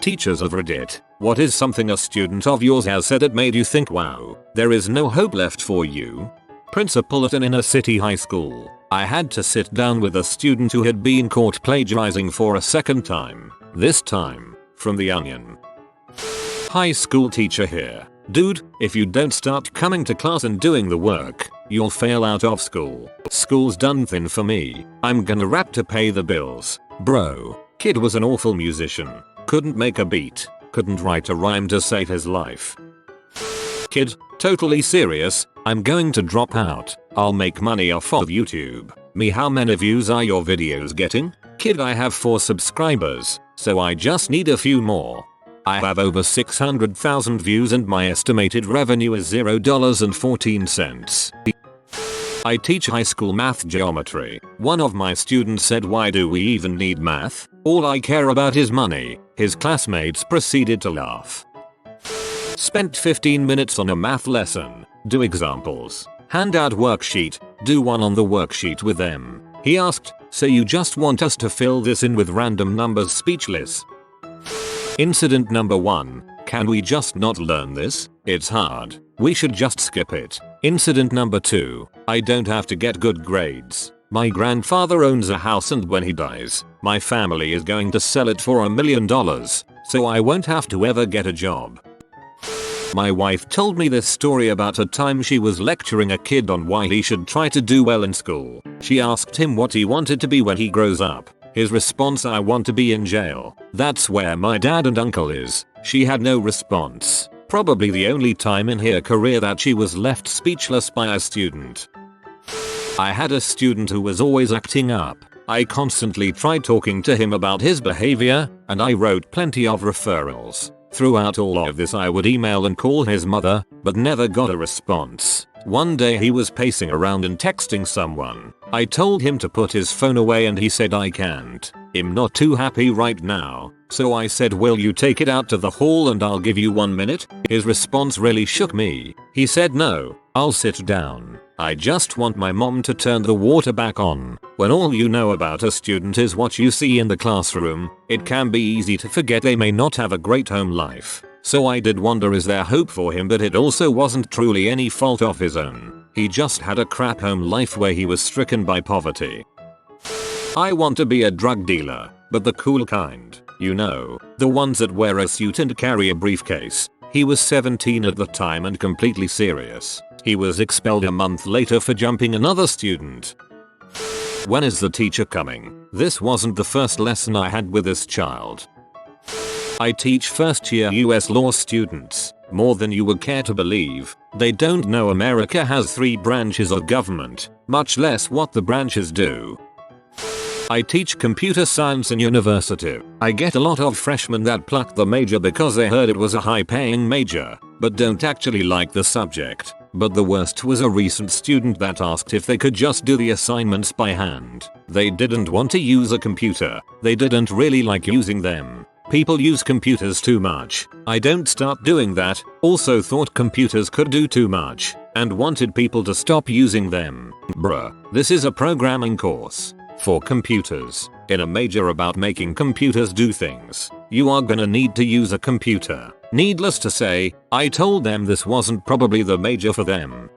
Teachers of Reddit, what is something a student of yours has said that made you think, wow, there is no hope left for you? Principal at an inner city high school. I had to sit down with a student who had been caught plagiarizing for a second time. This time, from The Onion. High school teacher here. Dude, if you don't start coming to class and doing the work, you'll fail out of school. School's done thin for me. I'm gonna rap to pay the bills. Bro, kid was an awful musician. Couldn't make a beat. Couldn't write a rhyme to save his life. Kid, totally serious, I'm going to drop out. I'll make money off of YouTube. Me, how many views are your videos getting? Kid, I have 4 subscribers, so I just need a few more. I have over 600,000 views and my estimated revenue is $0.14. I teach high school math geometry. One of my students said, why do we even need math? All I care about is money. His classmates proceeded to laugh. Spent 15 minutes on a math lesson. Do examples. Hand out worksheet. Do one on the worksheet with them. He asked, so you just want us to fill this in with random numbers? Speechless. Incident number 1. Can we just not learn this? It's hard. We should just skip it. Incident number 2. I don't have to get good grades. My grandfather owns a house and when he dies, my family is going to sell it for $1 million, so I won't have to ever get a job. My wife told me this story about a time she was lecturing a kid on why he should try to do well in school. She asked him what he wanted to be when he grows up. His response, I want to be in jail. That's where my dad and uncle is. She had no response. Probably the only time in her career that she was left speechless by a student. I had a student who was always acting up. I constantly tried talking to him about his behavior, and I wrote plenty of referrals. Throughout all of this I would email and call his mother, but never got a response. One day he was pacing around and texting someone. I told him to put his phone away and he said, I can't. I'm not too happy right now. So I said, will you take it out to the hall and I'll give you 1 minute? His response really shook me. He said, no, I'll sit down. I just want my mom to turn the water back on. When all you know about a student is what you see in the classroom, it can be easy to forget they may not have a great home life. So I did wonder, is there hope for him? But it also wasn't truly any fault of his own. He just had a crap home life where he was stricken by poverty. I want to be a drug dealer, but the cool kind. You know, the ones that wear a suit and carry a briefcase. He was 17 at the time and completely serious. He was expelled a month later for jumping another student. When is the teacher coming? This wasn't the first lesson I had with this child. I teach first year US law students. More than you would care to believe. They don't know America has 3 branches of government, much less what the branches do. I teach computer science in university. I get a lot of freshmen that pluck the major because they heard it was a high-paying major, but don't actually like the subject. But the worst was a recent student that asked if they could just do the assignments by hand. They didn't want to use a computer. They didn't really like using them. People use computers too much. I don't start doing that. Also thought computers could do too much and wanted people to stop using them. Bruh, this is a programming course for computers. In a major about making computers do things, you are gonna need to use a computer. Needless to say, I told them this wasn't probably the major for them.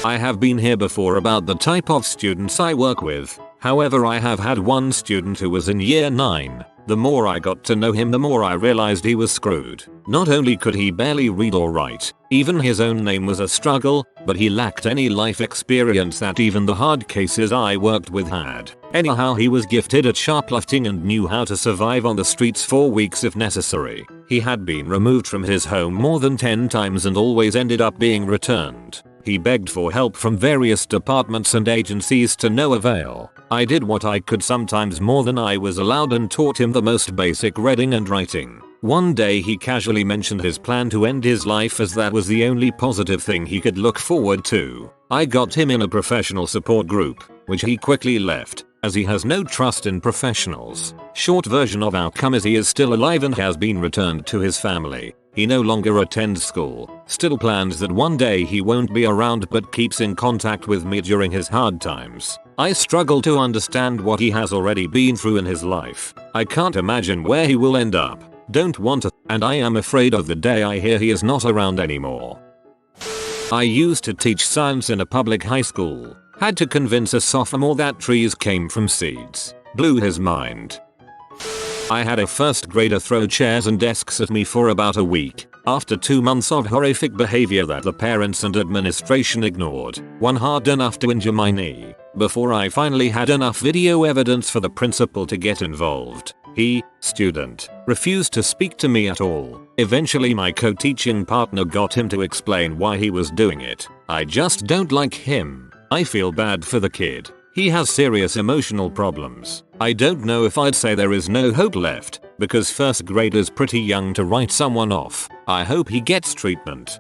I have been here before about the type of students I work with. However, I have had one student who was in year 9. The more I got to know him, the more I realized he was screwed. Not only could he barely read or write, even his own name was a struggle, but he lacked any life experience that even the hard cases I worked with had. Anyhow, he was gifted at shoplifting and knew how to survive on the streets for weeks if necessary. He had been removed from his home more than 10 times and always ended up being returned. He begged for help from various departments and agencies to no avail. I did what I could, sometimes more than I was allowed, and taught him the most basic reading and writing. One day he casually mentioned his plan to end his life as that was the only positive thing he could look forward to. I got him in a professional support group, which he quickly left, as he has no trust in professionals. Short version of outcome is he is still alive and has been returned to his family. He no longer attends school, still plans that one day he won't be around, but keeps in contact with me during his hard times. I struggle to understand what he has already been through in his life. I can't imagine where he will end up. Don't want to, and I am afraid of the day I hear he is not around anymore. I used to teach science in a public high school. Had to convince a sophomore that trees came from seeds. Blew his mind. I had a first grader throw chairs and desks at me for about a week. After 2 months of horrific behavior that the parents and administration ignored, one hard enough to injure my knee, before I finally had enough video evidence for the principal to get involved. He, student, refused to speak to me at all. Eventually my co-teaching partner got him to explain why he was doing it. I just don't like him. I feel bad for the kid. He has serious emotional problems. I don't know if I'd say there is no hope left, because first grade is pretty young to write someone off. I hope he gets treatment.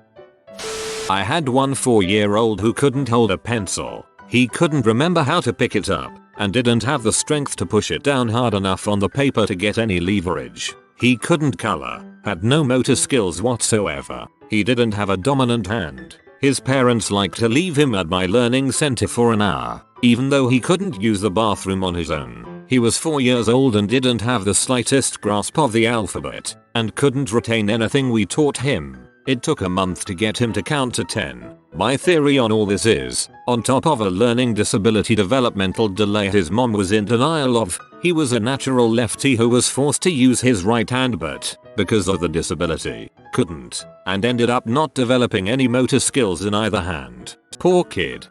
I had one 4-year-old who couldn't hold a pencil. He couldn't remember how to pick it up, and didn't have the strength to push it down hard enough on the paper to get any leverage. He couldn't color, had no motor skills whatsoever. He didn't have a dominant hand. His parents liked to leave him at my learning center for an hour, even though he couldn't use the bathroom on his own. He was 4 years old and didn't have the slightest grasp of the alphabet, and couldn't retain anything we taught him. It took a month to get him to count to 10. My theory on all this is, on top of a learning disability developmental delay his mom was in denial of, he was a natural lefty who was forced to use his right hand but, because of the disability, couldn't, and ended up not developing any motor skills in either hand. Poor kid.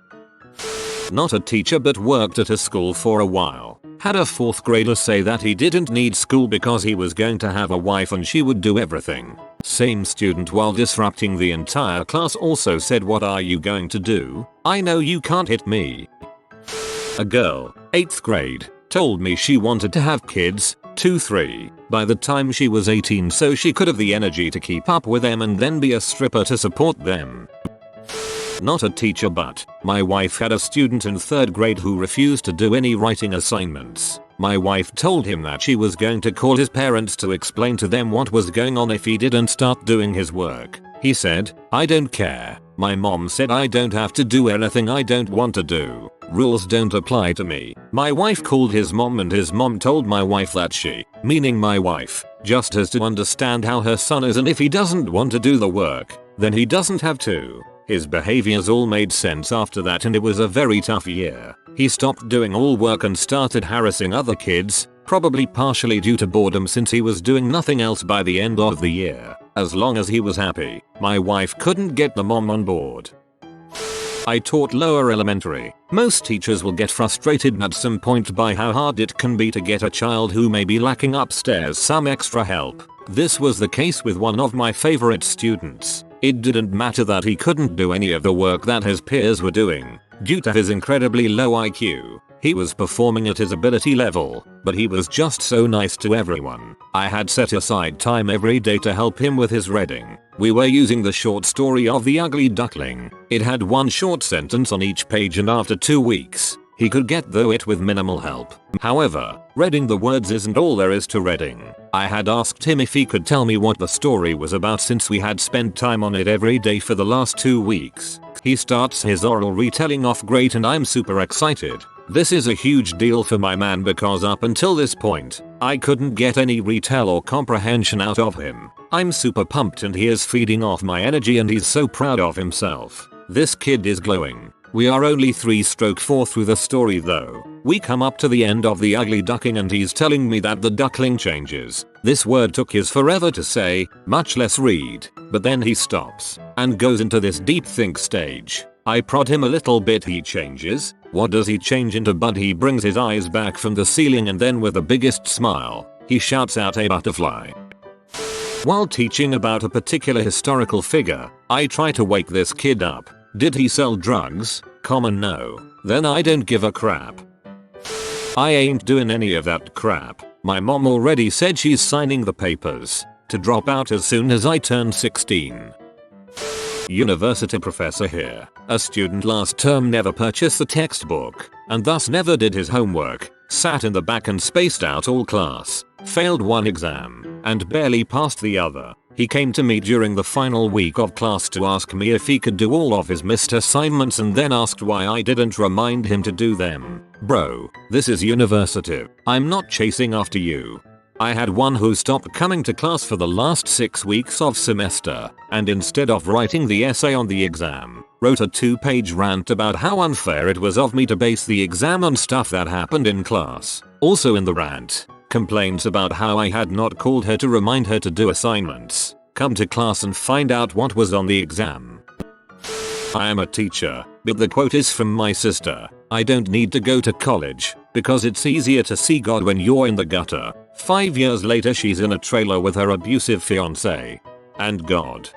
Not a teacher but worked at a school for a while. Had a 4th grader say that he didn't need school because he was going to have a wife and she would do everything. Same student while disrupting the entire class also said, "What are you going to do? I know you can't hit me." A girl, 8th grade, told me she wanted to have kids, 2-3, by the time she was 18 so she could have the energy to keep up with them and then be a stripper to support them. Not a teacher but my wife had a student in 3rd grade who refused to do any writing assignments. My wife told him that she was going to call his parents to explain to them what was going on if he didn't start doing his work. He said, "I don't care. My mom said I don't have to do anything I don't want to do. Rules don't apply to me." My wife called his mom and his mom told my wife that she, meaning my wife, just has to understand how her son is and if he doesn't want to do the work, then he doesn't have to. His behaviors all made sense after that and it was a very tough year. He stopped doing all work and started harassing other kids, probably partially due to boredom since he was doing nothing else by the end of the year. As long as he was happy, my wife couldn't get the mom on board. I taught lower elementary. Most teachers will get frustrated at some point by how hard it can be to get a child who may be lacking upstairs some extra help. This was the case with one of my favorite students. It didn't matter that he couldn't do any of the work that his peers were doing. Due to his incredibly low IQ, he was performing at his ability level, but he was just so nice to everyone. I had set aside time every day to help him with his reading. We were using the short story of The Ugly Duckling. It had one short sentence on each page and after 2 weeks, he could get through it with minimal help. However, reading the words isn't all there is to reading. I had asked him if he could tell me what the story was about since we had spent time on it every day for the last 2 weeks. He starts his oral retelling off great and I'm super excited. This is a huge deal for my man because up until this point, I couldn't get any retell or comprehension out of him. I'm super pumped and he is feeding off my energy and he's so proud of himself. This kid is glowing. We are only 3/4 through the story though. We come up to the end of The Ugly Duckling and he's telling me that the duckling changes. This word took his forever to say, much less read, but then he stops and goes into this deep think stage. I prod him a little bit. He changes. What does he change into? But he brings his eyes back from the ceiling and then with the biggest smile, he shouts out a butterfly. While teaching about a particular historical figure, I try to wake this kid up. Did he sell drugs? Common no. Then I don't give a crap. I ain't doing any of that crap. My mom already said she's signing the papers to drop out as soon as I turn 16. University professor here. A student last term never purchased the textbook and thus never did his homework, sat in the back and spaced out all class, failed one exam, and barely passed the other. He came to me during the final week of class to ask me if he could do all of his missed assignments and then asked why I didn't remind him to do them. Bro, this is university. I'm not chasing after you. I had one who stopped coming to class for the last 6 weeks of semester, and instead of writing the essay on the exam, wrote a 2-page rant about how unfair it was of me to base the exam on stuff that happened in class. Also in the rant, complaints about how I had not called her to remind her to do assignments, come to class and find out what was on the exam. I am a teacher, but the quote is from my sister. I don't need to go to college, because it's easier to see God when you're in the gutter. 5 years later she's in a trailer with her abusive fiance. And God.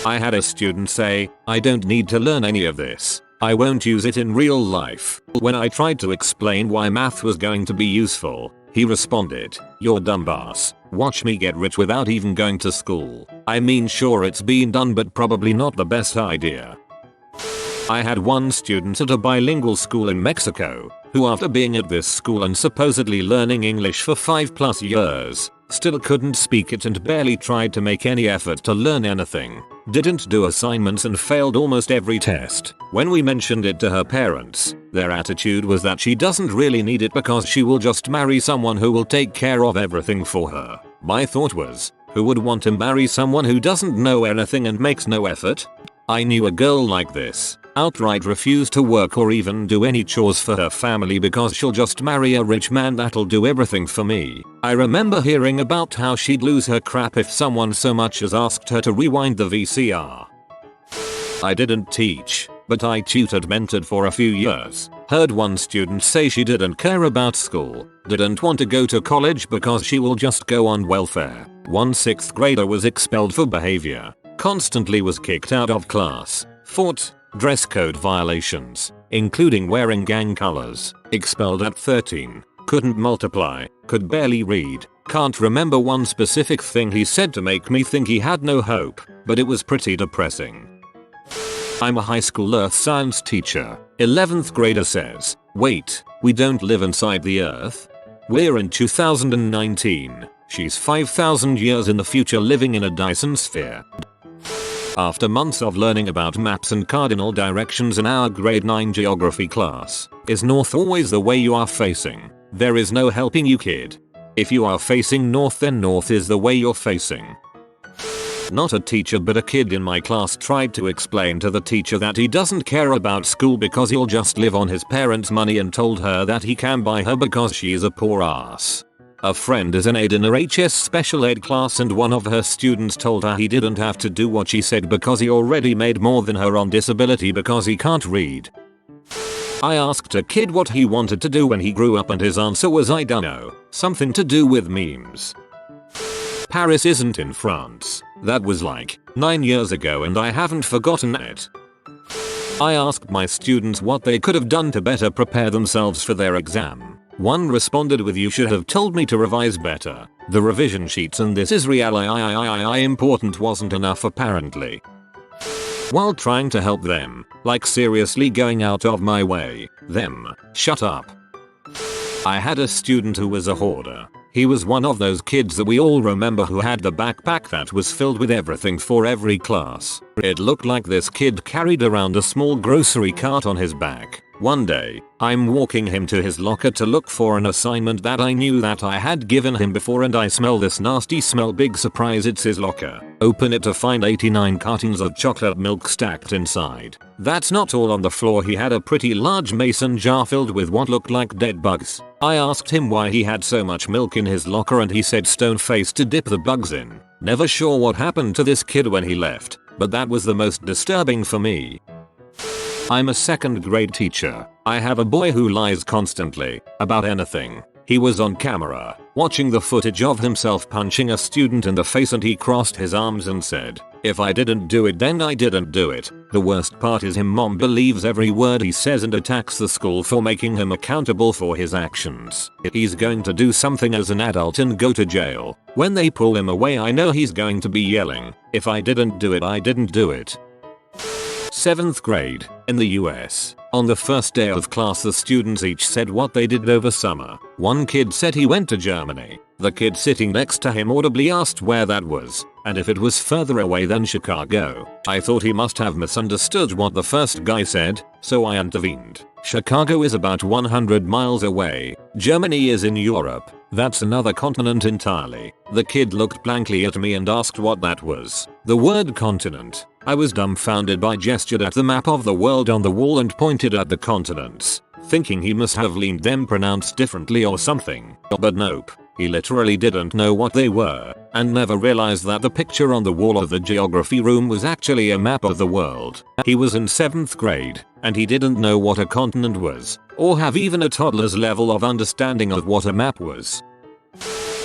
I had a student say, I don't need to learn any of this. I won't use it in real life. When I tried to explain why math was going to be useful, he responded, you're dumbass. Watch me get rich without even going to school. I mean, sure, it's been done, but probably not the best idea. I had one student at a bilingual school in Mexico, who after being at this school and supposedly learning English for 5+ years, still couldn't speak it and barely tried to make any effort to learn anything. Didn't do assignments and failed almost every test. When we mentioned it to her parents, their attitude was that she doesn't really need it because she will just marry someone who will take care of everything for her. My thought was, who would want to marry someone who doesn't know anything and makes no effort? I knew a girl like this. Outright refuse to work or even do any chores for her family because she'll just marry a rich man that'll do everything for me. I remember hearing about how she'd lose her crap if someone so much as asked her to rewind the VCR. I didn't teach, but I tutored mentored for a few years. Heard one student say she didn't care about school, didn't want to go to college because she will just go on welfare. One 6th grader was expelled for behavior, constantly was kicked out of class, fought dress code violations, including wearing gang colors, expelled at 13, couldn't multiply, could barely read, can't remember one specific thing he said to make me think he had no hope, but it was pretty depressing. I'm a high school earth science teacher. 11th grader says, wait, we don't live inside the earth? We're in 2019. She's 5,000 years in the future living in a Dyson sphere. After months of learning about maps and cardinal directions in our grade 9 geography class, is north always the way you are facing? There is no helping you, kid. If you are facing north, then north is the way you're facing. Not a teacher but a kid in my class tried to explain to the teacher that he doesn't care about school because he'll just live on his parents' money and told her that he can buy her because she's a poor ass. A friend is an aide in a HS special ed class and one of her students told her he didn't have to do what she said because he already made more than her on disability because he can't read. I asked a kid what he wanted to do when he grew up and his answer was I dunno, something to do with memes. Paris isn't in France. That was like 9 years ago and I haven't forgotten it. I asked my students what they could have done to better prepare themselves for their exam. One responded with you should have told me to revise better. The revision sheets and this is really important wasn't enough apparently. While trying to help them, like seriously going out of my way, shut up. I had a student who was a hoarder. He was one of those kids that we all remember who had the backpack that was filled with everything for every class. It looked like this kid carried around a small grocery cart on his back. One day, I'm walking him to his locker to look for an assignment that I knew that I had given him before and I smell this nasty smell. Big surprise, it's his locker. Open it to find 89 cartons of chocolate milk stacked inside. That's not all on the floor, he had a pretty large mason jar filled with what looked like dead bugs. I asked him why he had so much milk in his locker and he said stone faced to dip the bugs in. Never sure what happened to this kid when he left, but that was the most disturbing for me. I'm a 2nd grade teacher. I have a boy who lies constantly about anything. He was on camera, watching the footage of himself punching a student in the face and he crossed his arms and said, if I didn't do it then I didn't do it. The worst part is his mom believes every word he says and attacks the school for making him accountable for his actions. He's going to do something as an adult and go to jail. When they pull him away I know he's going to be yelling, if I didn't do it I didn't do it. 7th grade, in the US. On the first day of class the students each said what they did over summer. One kid said he went to Germany. The kid sitting next to him audibly asked where that was. and if it was further away than Chicago, I thought he must have misunderstood what the first guy said, so I intervened. Chicago is about 100 miles away. Germany is in Europe. That's another continent entirely. The kid looked blankly at me and asked what that was. The word continent. I was dumbfounded by gestured at the map of the world on the wall and pointed at the continents, thinking he must have leaned them pronounced differently or something. But nope. He literally didn't know what they were, and never realized that the picture on the wall of the geography room was actually a map of the world. He was in 7th grade, and he didn't know what a continent was, or have even a toddler's level of understanding of what a map was.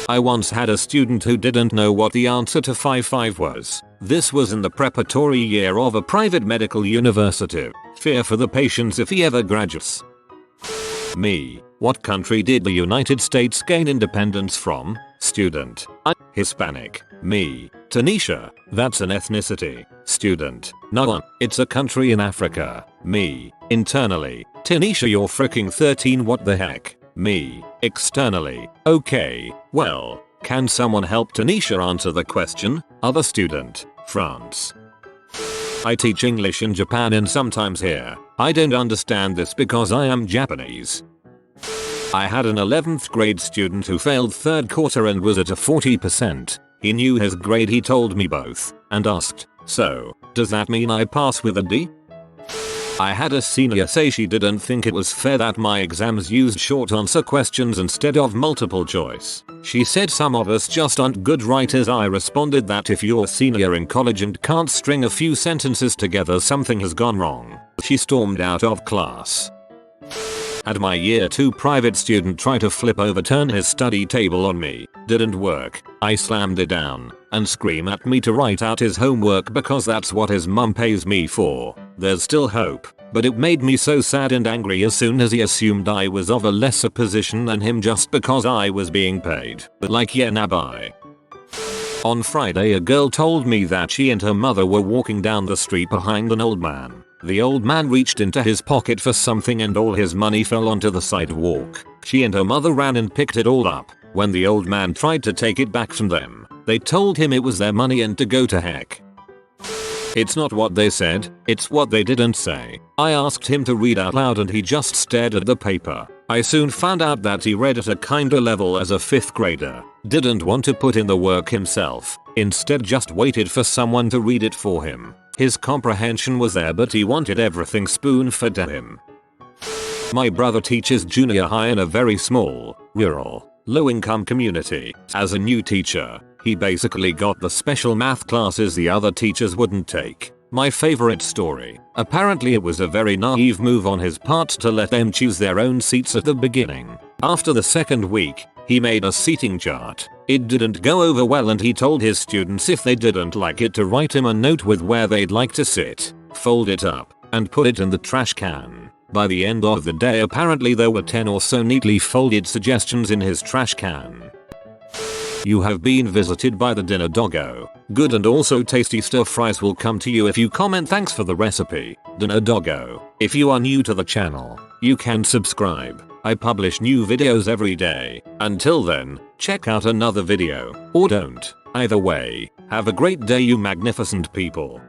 I once had a student who didn't know what the answer to 5-5 was. This was in the preparatory year of a private medical university. Fear for the patients if he ever graduates. Me. What country did the United States gain independence from? Student. Hispanic. Me. Tunisia. That's an ethnicity. Student. No, it's a country in Africa. Me. Internally. Tunisia, you're freaking 13, what the heck? Me. Externally. Okay, well, can someone help Tunisia answer the question? Other student. France. I teach English in Japan and sometimes here. I don't understand this because I am Japanese. I had an 11th grade student who failed 3rd quarter and was at a 40%. He knew his grade, he told me both, and asked, so, does that mean I pass with a D? I had a senior say she didn't think it was fair that my exams used short answer questions instead of multiple choice. She said some of us just aren't good writers. I responded that if you're a senior in college and can't string a few sentences together, something has gone wrong. She stormed out of class. Had my year 2 private student try to overturn his study table on me. Didn't work. I slammed it down and scream at me to write out his homework because that's what his mum pays me for. There's still hope, but it made me so sad and angry as soon as he assumed I was of a lesser position than him just because I was being paid. Like, yeah, nah, bye. On Friday, a girl told me that she and her mother were walking down the street behind an old man. The old man reached into his pocket for something and all his money fell onto the sidewalk. She and her mother ran and picked it all up. When the old man tried to take it back from them, they told him it was their money and to go to heck. It's not what they said, it's what they didn't say. I asked him to read out loud and he just stared at the paper. I soon found out that he read at a kinda level as a 5th grader. Didn't want to put in the work himself, instead just waited for someone to read it for him. His comprehension was there, but he wanted everything spoon-fed to him. My brother teaches junior high in a very small, rural, low-income community. As a new teacher, he basically got the special math classes the other teachers wouldn't take. My favorite story. Apparently it was a very naive move on his part to let them choose their own seats at the beginning. After the 2nd week, he made a seating chart. It didn't go over well and he told his students if they didn't like it to write him a note with where they'd like to sit, fold it up, and put it in the trash can. By the end of the day, apparently there were 10 or so neatly folded suggestions in his trash can. You have been visited by the dinner doggo. Good and also tasty stir fries will come to you if you comment thanks for the recipe, dinner doggo. If you are new to the channel, you can subscribe. I publish new videos every day. Until then, check out another video, or don't. Either way, have a great day, you magnificent people.